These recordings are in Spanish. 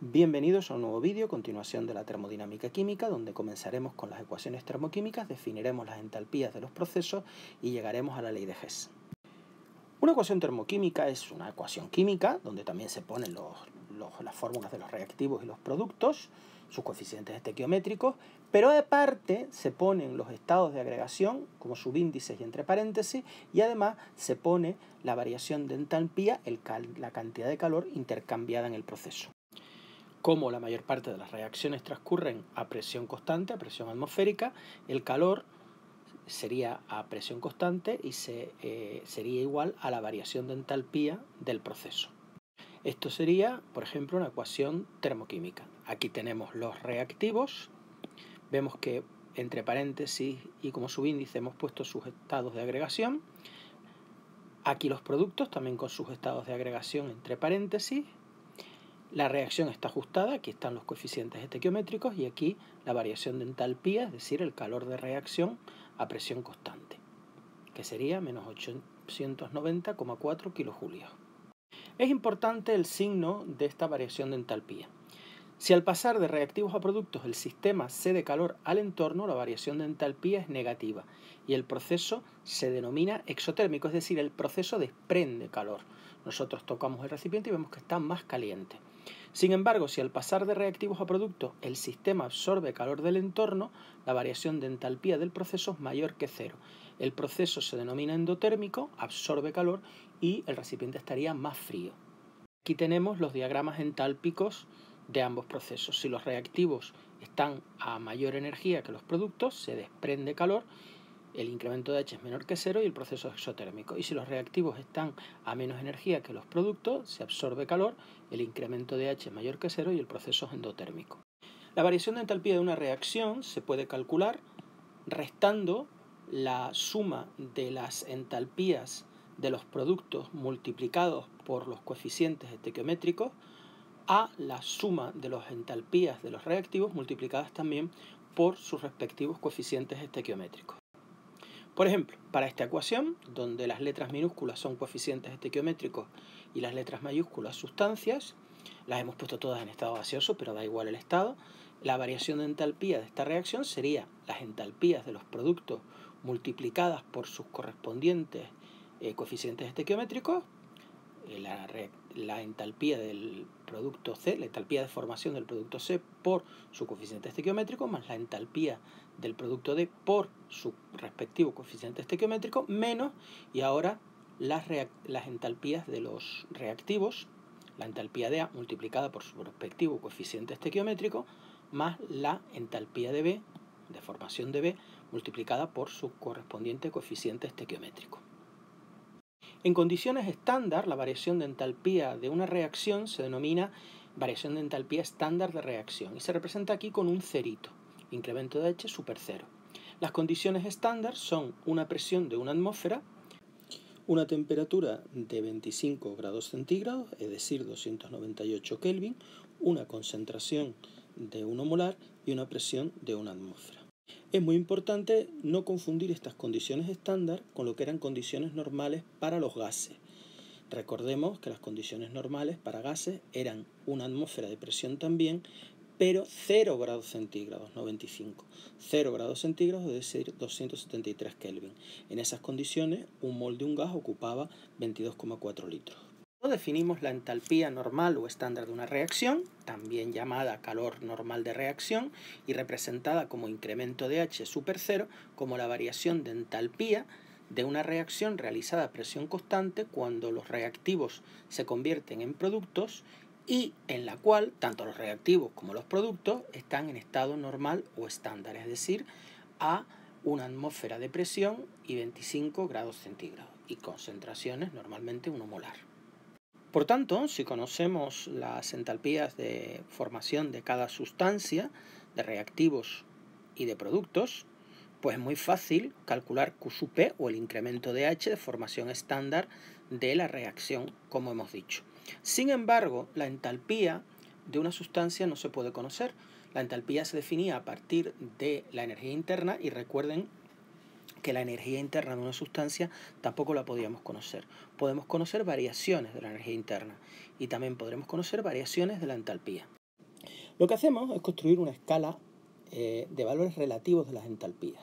Bienvenidos a un nuevo vídeo, continuación de la termodinámica química, donde comenzaremos con las ecuaciones termoquímicas, definiremos las entalpías de los procesos y llegaremos a la ley de Hess. Una ecuación termoquímica es una ecuación química, donde también se ponen las fórmulas de los reactivos y los productos, sus coeficientes estequiométricos, pero aparte se ponen los estados de agregación como subíndices y entre paréntesis, y además se pone la variación de entalpía, la cantidad de calor intercambiada en el proceso. Como la mayor parte de las reacciones transcurren a presión constante, a presión atmosférica, el calor sería a presión constante y sería igual a la variación de entalpía del proceso. Esto sería, por ejemplo, una ecuación termoquímica. Aquí tenemos los reactivos, vemos que entre paréntesis y como subíndice hemos puesto sus estados de agregación. Aquí los productos también con sus estados de agregación entre paréntesis. La reacción está ajustada, aquí están los coeficientes estequiométricos y aquí la variación de entalpía, es decir, el calor de reacción a presión constante, que sería menos 890,4 kilojulios. Es importante el signo de esta variación de entalpía. Si al pasar de reactivos a productos el sistema cede calor al entorno, la variación de entalpía es negativa y el proceso se denomina exotérmico, es decir, el proceso desprende calor. Nosotros tocamos el recipiente y vemos que está más caliente. Sin embargo, si al pasar de reactivos a productos el sistema absorbe calor del entorno, la variación de entalpía del proceso es mayor que cero. El proceso se denomina endotérmico, absorbe calor y el recipiente estaría más frío. Aquí tenemos los diagramas entálpicos de ambos procesos. Si los reactivos están a mayor energía que los productos, se desprende calor, el incremento de H es menor que cero y el proceso es exotérmico. Y si los reactivos están a menos energía que los productos, se absorbe calor, el incremento de H es mayor que cero y el proceso es endotérmico. La variación de entalpía de una reacción se puede calcular restando la suma de las entalpías de los productos multiplicados por los coeficientes estequiométricos a la suma de las entalpías de los reactivos multiplicadas también por sus respectivos coeficientes estequiométricos. Por ejemplo, para esta ecuación, donde las letras minúsculas son coeficientes estequiométricos y las letras mayúsculas sustancias, las hemos puesto todas en estado gaseoso, pero da igual el estado, la variación de entalpía de esta reacción sería las entalpías de los productos multiplicadas por sus correspondientes coeficientes estequiométricos, la entalpía del producto C, la entalpía de formación del producto C por su coeficiente estequiométrico, más la entalpía del producto D por su respectivo coeficiente estequiométrico, menos, y ahora las entalpías de los reactivos, la entalpía de A multiplicada por su respectivo coeficiente estequiométrico, más la entalpía de B, de formación de B, multiplicada por su correspondiente coeficiente estequiométrico. En condiciones estándar, la variación de entalpía de una reacción se denomina variación de entalpía estándar de reacción y se representa aquí con un cerito, incremento de H super cero. Las condiciones estándar son una presión de una atmósfera, una temperatura de 25 grados centígrados, es decir, 298 Kelvin, una concentración de 1 molar y una presión de una atmósfera. Es muy importante no confundir estas condiciones estándar con lo que eran condiciones normales para los gases. Recordemos que las condiciones normales para gases eran una atmósfera de presión también, pero 0 grados centígrados, no 25. 0 grados centígrados, es decir, 273 Kelvin. En esas condiciones, un mol de un gas ocupaba 22,4 litros. Definimos la entalpía normal o estándar de una reacción, también llamada calor normal de reacción y representada como incremento de H super cero, como la variación de entalpía de una reacción realizada a presión constante cuando los reactivos se convierten en productos y en la cual tanto los reactivos como los productos están en estado normal o estándar, es decir, a una atmósfera de presión y 25 grados centígrados y concentraciones normalmente 1 molar. Por tanto, si conocemos las entalpías de formación de cada sustancia, de reactivos y de productos, pues es muy fácil calcular Q sub P o el incremento de H de formación estándar de la reacción, como hemos dicho. Sin embargo, la entalpía de una sustancia no se puede conocer. La entalpía se definía a partir de la energía interna y recuerden que la energía interna de una sustancia tampoco la podíamos conocer. Podemos conocer variaciones de la energía interna y también podremos conocer variaciones de la entalpía. Lo que hacemos es construir una escala de valores relativos de las entalpías.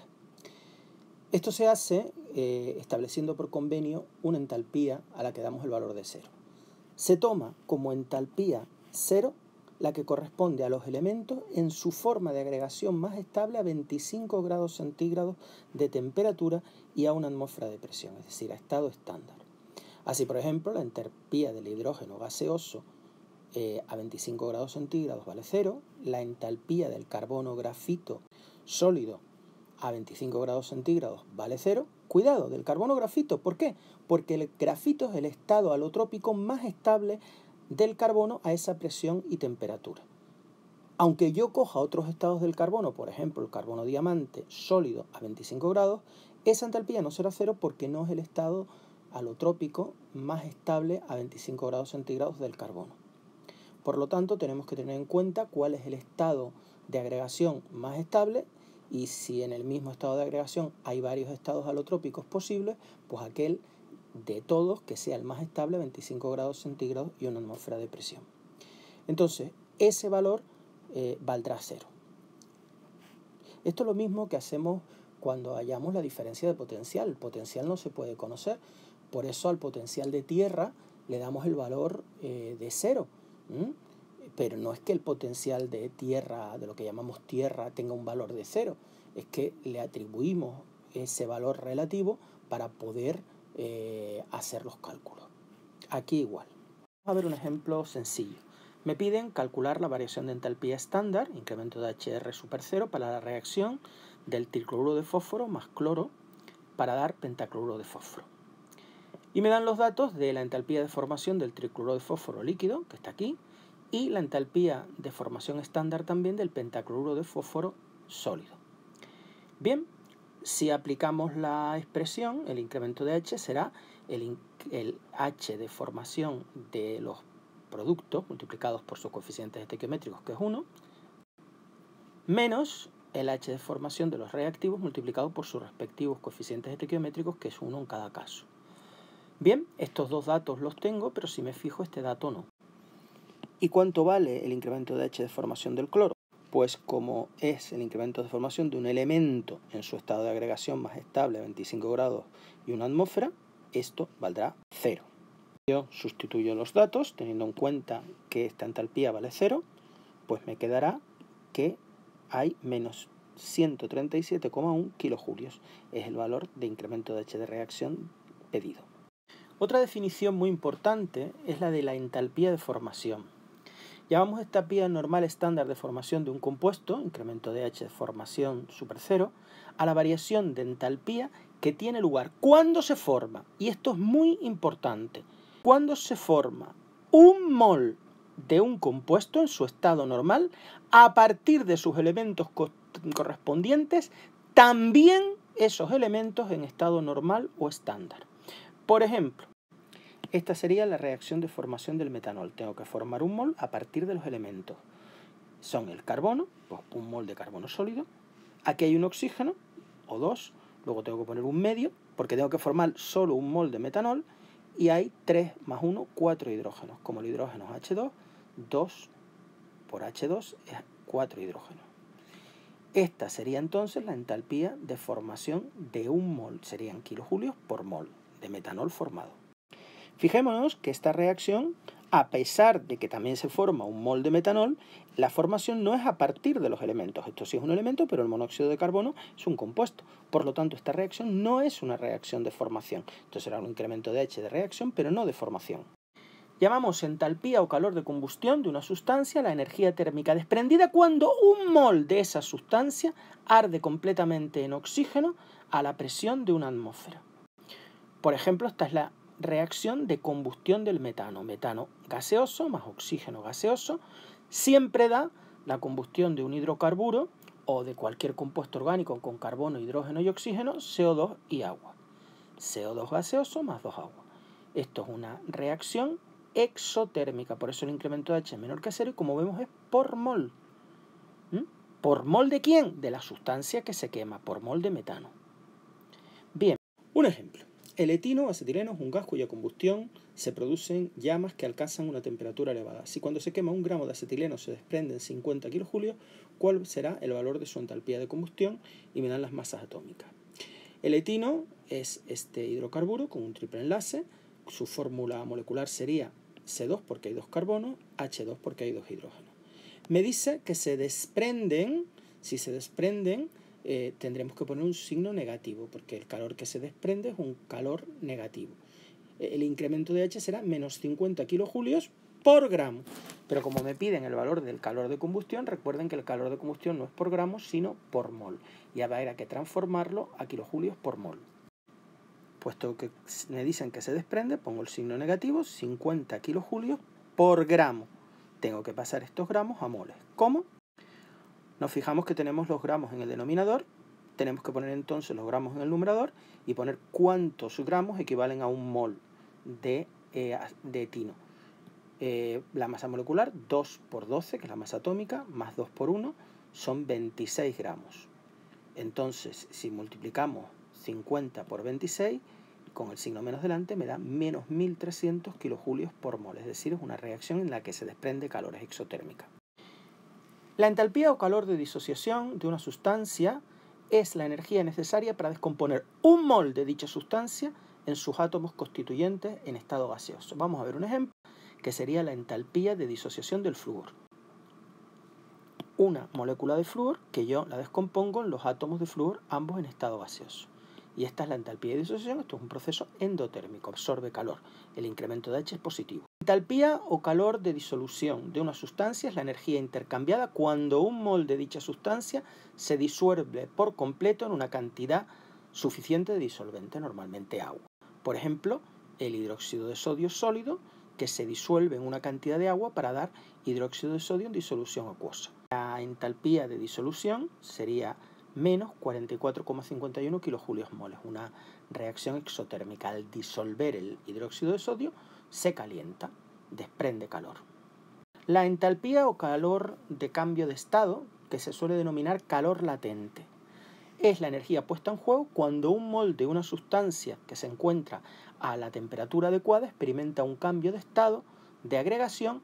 Esto se hace estableciendo por convenio una entalpía a la que damos el valor de 0. Se toma como entalpía 0 la que corresponde a los elementos en su forma de agregación más estable a 25 grados centígrados de temperatura y a una atmósfera de presión, es decir, a estado estándar. Así, por ejemplo, la entalpía del hidrógeno gaseoso a 25 grados centígrados vale 0, la entalpía del carbono grafito sólido a 25 grados centígrados vale 0. Cuidado, del carbono grafito, ¿por qué? Porque el grafito es el estado alotrópico más estable del carbono a esa presión y temperatura. Aunque yo coja otros estados del carbono, por ejemplo el carbono diamante sólido a 25 grados, esa entalpía no será 0 porque no es el estado alotrópico más estable a 25 grados centígrados del carbono. Por lo tanto, tenemos que tener en cuenta cuál es el estado de agregación más estable, y si en el mismo estado de agregación hay varios estados alotrópicos posibles, pues aquel de todos que sea el más estable a 25 grados centígrados y una atmósfera de presión. Entonces, ese valor valdrá 0. Esto es lo mismo que hacemos cuando hallamos la diferencia de potencial. El potencial no se puede conocer, por eso al potencial de tierra le damos el valor de 0. Pero no es que el potencial de tierra, de lo que llamamos tierra, tenga un valor de 0. Es que le atribuimos ese valor relativo para poder hacer los cálculos. Aquí igual. Vamos a ver un ejemplo sencillo. Me piden calcular la variación de entalpía estándar, incremento de HR super 0, para la reacción del tricloruro de fósforo más cloro para dar pentacloruro de fósforo. Y me dan los datos de la entalpía de formación del tricloruro de fósforo líquido, que está aquí, y la entalpía de formación estándar también del pentacloruro de fósforo sólido. Bien, si aplicamos la expresión, el incremento de H será el H de formación de los productos multiplicados por sus coeficientes estequiométricos, que es 1, menos el H de formación de los reactivos multiplicado por sus respectivos coeficientes estequiométricos, que es 1 en cada caso. Bien, estos dos datos los tengo, pero si me fijo este dato no. ¿Y cuánto vale el incremento de H de formación del cloro? Pues como es el incremento de formación de un elemento en su estado de agregación más estable a 25 grados y una atmósfera, esto valdrá 0. Yo sustituyo los datos teniendo en cuenta que esta entalpía vale 0, pues me quedará que hay menos 137,1 kilojulios. Es el valor de incremento de H de reacción pedido. Otra definición muy importante es la de la entalpía de formación. Llamamos esta vía normal estándar de formación de un compuesto, incremento de H de formación super 0, a la variación de entalpía que tiene lugar cuando se forma, y esto es muy importante, cuando se forma un mol de un compuesto en su estado normal, a partir de sus elementos correspondientes, también esos elementos en estado normal o estándar. Por ejemplo, esta sería la reacción de formación del metanol. Tengo que formar un mol a partir de los elementos. Son el carbono, pues un mol de carbono sólido. Aquí hay un oxígeno, o dos. Luego tengo que poner un medio, porque tengo que formar solo un mol de metanol. Y hay 3 más 1, 4 hidrógenos. Como el hidrógeno es H2, 2 por H2 es 4 hidrógenos. Esta sería entonces la entalpía de formación de un mol. Serían kilojulios por mol de metanol formado. Fijémonos que esta reacción, a pesar de que también se forma un mol de metanol, la formación no es a partir de los elementos. Esto sí es un elemento, pero el monóxido de carbono es un compuesto. Por lo tanto, esta reacción no es una reacción de formación. Entonces será un incremento de H de reacción, pero no de formación. Llamamos entalpía o calor de combustión de una sustancia la energía térmica desprendida cuando un mol de esa sustancia arde completamente en oxígeno a la presión de una atmósfera. Por ejemplo, esta es la reacción de combustión del metano. Metano gaseoso más oxígeno gaseoso siempre da la combustión de un hidrocarburo o de cualquier compuesto orgánico con carbono, hidrógeno y oxígeno, CO2 y agua. CO2 gaseoso más 2 agua. Esto es una reacción exotérmica, por eso el incremento de H es menor que 0 y como vemos es por mol. ¿Por mol de quién? De la sustancia que se quema, por mol de metano. Bien, un ejemplo. El etino acetileno es un gas cuya combustión se producen llamas que alcanzan una temperatura elevada. Si cuando se quema 1 gramo de acetileno se desprenden 50 kilojulios, ¿cuál será el valor de su entalpía de combustión? Y me dan las masas atómicas. El etino es este hidrocarburo con un triple enlace. Su fórmula molecular sería C2 porque hay 2 carbonos, H2 porque hay 2 hidrógenos. Me dice que se desprenden, si se desprenden, tendremos que poner un signo negativo, porque el calor que se desprende es un calor negativo. El incremento de H será menos 50 kilojulios por gramo. Pero como me piden el valor del calor de combustión, recuerden que el calor de combustión no es por gramo, sino por mol. Y habrá que transformarlo a kilojulios por mol. Puesto que me dicen que se desprende, pongo el signo negativo, 50 kilojulios por gramo. Tengo que pasar estos gramos a moles. ¿Cómo? Nos fijamos que tenemos los gramos en el denominador, tenemos que poner entonces los gramos en el numerador y poner cuántos gramos equivalen a un mol de etino. La masa molecular, 2 por 12, que es la masa atómica, más 2 por 1, son 26 gramos. Entonces, si multiplicamos 50 por 26, con el signo menos delante, me da menos 1300 kilojulios por mol. Es decir, es una reacción en la que se desprende calor, es exotérmica. La entalpía o calor de disociación de una sustancia es la energía necesaria para descomponer un mol de dicha sustancia en sus átomos constituyentes en estado gaseoso. Vamos a ver un ejemplo, que sería la entalpía de disociación del flúor. Una molécula de flúor que yo la descompongo en los átomos de flúor, ambos en estado gaseoso. Y esta es la entalpía de disociación. Esto es un proceso endotérmico, absorbe calor. El incremento de H es positivo. Entalpía o calor de disolución de una sustancia es la energía intercambiada cuando un mol de dicha sustancia se disuelve por completo en una cantidad suficiente de disolvente, normalmente agua. Por ejemplo, el hidróxido de sodio sólido que se disuelve en una cantidad de agua para dar hidróxido de sodio en disolución acuosa. La entalpía de disolución sería menos 44,51 kilojulios moles, una reacción exotérmica. Al disolver el hidróxido de sodio se calienta, desprende calor. La entalpía o calor de cambio de estado, que se suele denominar calor latente, es la energía puesta en juego cuando un mol de una sustancia que se encuentra a la temperatura adecuada experimenta un cambio de estado de agregación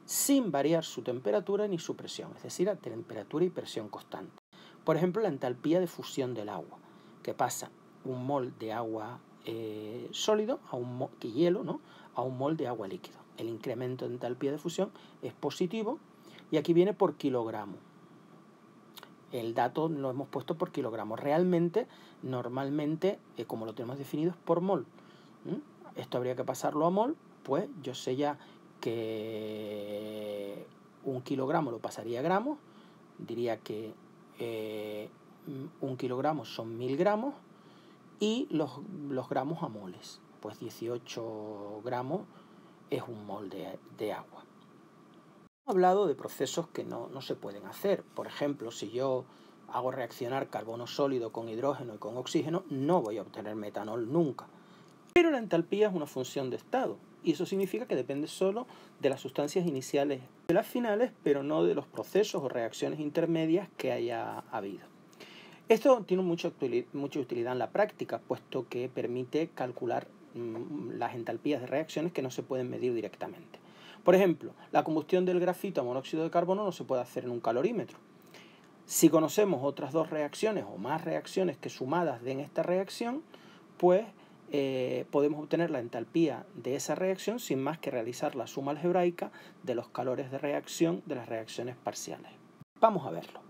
sin variar su temperatura ni su presión, es decir, a temperatura y presión constante. Por ejemplo, la entalpía de fusión del agua, que pasa un mol de agua sólido, hielo, ¿no?, a un mol de agua líquido. El incremento de entalpía de fusión es positivo y aquí viene por kilogramo. El dato lo hemos puesto por kilogramo. Realmente, normalmente, como lo tenemos definido, es por mol. Esto habría que pasarlo a mol, pues yo sé ya que 1 kilogramo lo pasaría a gramos, diría que 1 kilogramo son 1000 gramos y los gramos a moles, pues 18 gramos es un mol de agua. Hemos hablado de procesos que no se pueden hacer. Por ejemplo, si yo hago reaccionar carbono sólido con hidrógeno y con oxígeno, no voy a obtener metanol nunca. Pero la entalpía es una función de estado, y eso significa que depende solo de las sustancias iniciales de las finales, pero no de los procesos o reacciones intermedias que haya habido. Esto tiene mucha utilidad en la práctica, puesto que permite calcular las entalpías de reacciones que no se pueden medir directamente. Por ejemplo, la combustión del grafito a monóxido de carbono no se puede hacer en un calorímetro. Si conocemos otras dos reacciones o más reacciones que sumadas den esta reacción, pues podemos obtener la entalpía de esa reacción sin más que realizar la suma algebraica de los calores de reacción de las reacciones parciales. Vamos a verlo.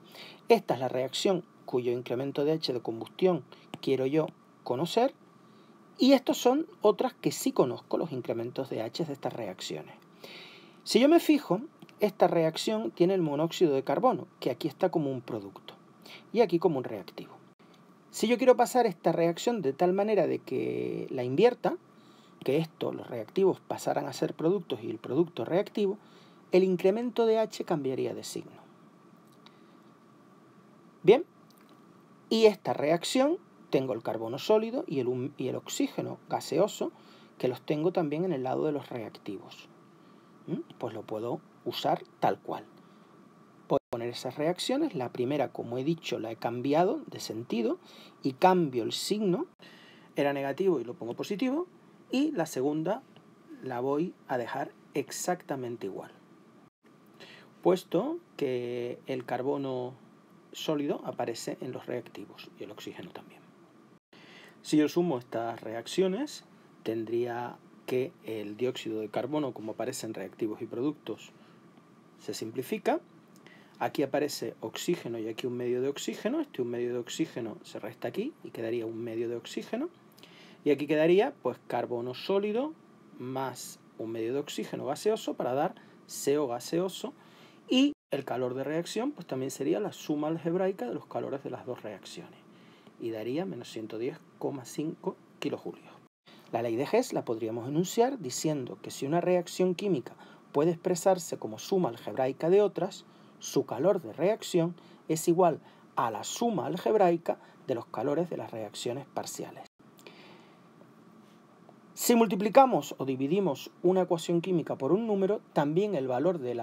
Esta es la reacción cuyo incremento de H de combustión quiero yo conocer, y estos son otras que sí conozco, los incrementos de H de estas reacciones. Si yo me fijo, esta reacción tiene el monóxido de carbono, que aquí está como un producto, y aquí como un reactivo. Si yo quiero pasar esta reacción de tal manera de que la invierta, que los reactivos pasaran a ser productos y el producto reactivo, el incremento de H cambiaría de signo. Bien, y esta reacción tengo el carbono sólido y el oxígeno gaseoso, que los tengo también en el lado de los reactivos. Pues lo puedo usar tal cual. Puedo poner esas reacciones. La primera, como he dicho, la he cambiado de sentido y cambio el signo. Era negativo y lo pongo positivo. Y la segunda la voy a dejar exactamente igual, puesto que el carbono sólido aparece en los reactivos y el oxígeno también. Si yo sumo estas reacciones, tendría que el dióxido de carbono, como aparece en reactivos y productos, se simplifica. Aquí aparece oxígeno y aquí un medio de oxígeno. Este un medio de oxígeno se resta aquí y quedaría un medio de oxígeno. Y aquí quedaría pues carbono sólido más un medio de oxígeno gaseoso para dar CO gaseoso. Y el calor de reacción pues también sería la suma algebraica de los calores de las dos reacciones. Y daría menos 110,5 kilojulios. La ley de Hess la podríamos enunciar diciendo que si una reacción química puede expresarse como suma algebraica de otras, su calor de reacción es igual a la suma algebraica de los calores de las reacciones parciales. Si multiplicamos o dividimos una ecuación química por un número, también el valor del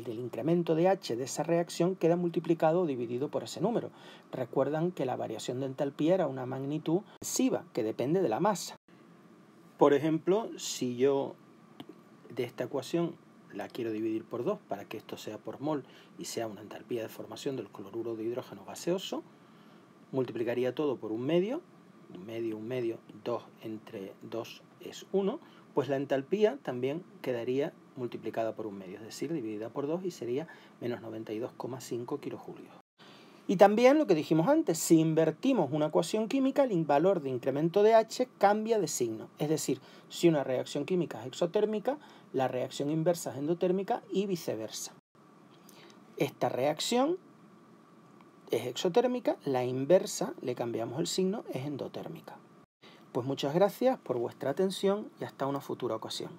incremento de H de esa reacción queda multiplicado o dividido por ese número. Recuerdan que la variación de entalpía era una magnitud expansiva que depende de la masa. Por ejemplo, si yo de esta ecuación la quiero dividir por 2 para que esto sea por mol y sea una entalpía de formación del cloruro de hidrógeno gaseoso, multiplicaría todo por un medio, 2 entre 2 es 1, pues la entalpía también quedaría multiplicada por un medio, es decir, dividida por 2 y sería menos 92,5 kilojulios. Y también lo que dijimos antes, si invertimos una ecuación química, el valor de incremento de H cambia de signo. Es decir, si una reacción química es exotérmica, la reacción inversa es endotérmica y viceversa. Esta reacción es exotérmica, la inversa, le cambiamos el signo, es endotérmica. Pues muchas gracias por vuestra atención y hasta una futura ocasión.